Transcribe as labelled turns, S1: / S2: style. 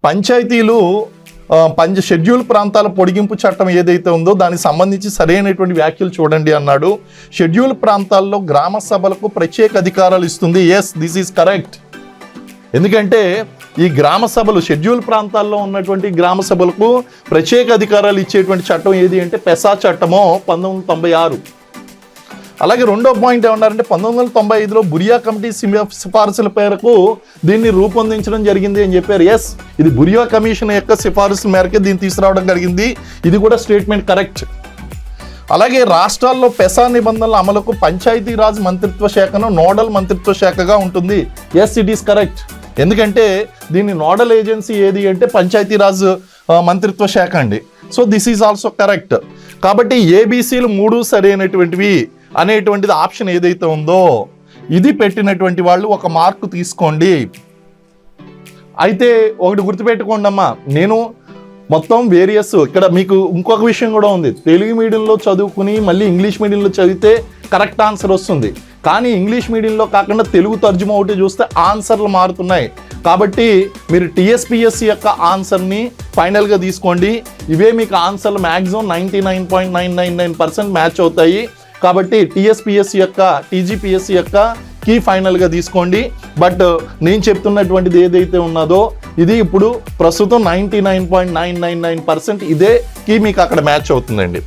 S1: పంచాయతీలు షెడ్యూల్ ప్రాంతాల పొడిగింపు చట్టం ఏదైతే ఉందో దానికి సంబంధించి సరైనటువంటి వ్యాఖ్యలు చూడండి అన్నాడు. షెడ్యూల్ ప్రాంతాల్లో గ్రామ సభలకు ప్రత్యేక అధికారాలు ఇస్తుంది. Yes, this is correct. ఎందుకంటే ఈ గ్రామ సభలు షెడ్యూల్ ప్రాంతాల్లో ఉన్నటువంటి గ్రామ సభలకు ప్రత్యేక అధికారాలు ఇచ్చేటువంటి చట్టం ఏది అంటే పెసా చట్టము 1996. అలాగే రెండో పాయింట్ ఏమన్నారంటే 1995లో బురియా కమిటీ సిఫారసుల మేరకు దీన్ని రూపొందించడం జరిగింది అని చెప్పారు. ఎస్, ఇది బురియా కమిషన్ యొక్క సిఫారసుల మేరకే దీన్ని తీసుకురావడం జరిగింది. ఇది కూడా స్టేట్మెంట్ కరెక్ట్. అలాగే రాష్ట్రాల్లో పెసా నిబంధనల అమలుకు పంచాయతీరాజ్ మంత్రిత్వ శాఖను నోడల్ మంత్రిత్వ శాఖగా ఉంటుంది. Yes, it is correct. ఎందుకంటే దీన్ని నోడల్ ఏజెన్సీ ఏది అంటే పంచాయతీరాజ్ మంత్రిత్వ శాఖ అండి. So this is also correct. కాబట్టి ఏబీసీలు 3 సరైనటువంటివి అనేటువంటిది ఆప్షన్ ఏదైతే ఉందో ఇది పెట్టినటువంటి వాళ్ళు ఒక మార్కు తీసుకోండి. అయితే ఒకటి గుర్తుపెట్టుకోండి అమ్మా, నేను మొత్తం వేరియస్ ఇక్కడ మీకు ఇంకొక విషయం కూడా ఉంది. తెలుగు మీడియంలో చదువుకుని మళ్ళీ ఇంగ్లీష్ మీడియంలో చదివితే కరెక్ట్ ఆన్సర్ వస్తుంది. కానీ ఇంగ్లీష్ మీడియంలో కాకుండా తెలుగు తర్జుమా ఒకటి చూస్తే ఆన్సర్లు మారుతున్నాయి. కాబట్టి మీరు టీఎస్పీఎస్సీ యొక్క ఆన్సర్ని ఫైనల్గా తీసుకోండి. ఇవే మీకు ఆన్సర్లు మ్యాక్సిమం 99.999% మ్యాచ్ అవుతాయి. కాబట్టి టీఎస్పీఎస్సీ యొక్క టీజీపీఎస్సీ యొక్క కీ ఫైనల్గా తీసుకోండి. బట్ నేను చెప్తున్నటువంటిది ఏదైతే ఉన్నదో ఇది ఇప్పుడు ప్రస్తుతం 99.999% ఇదే కీ మీకు అక్కడ మ్యాచ్ అవుతుందండి.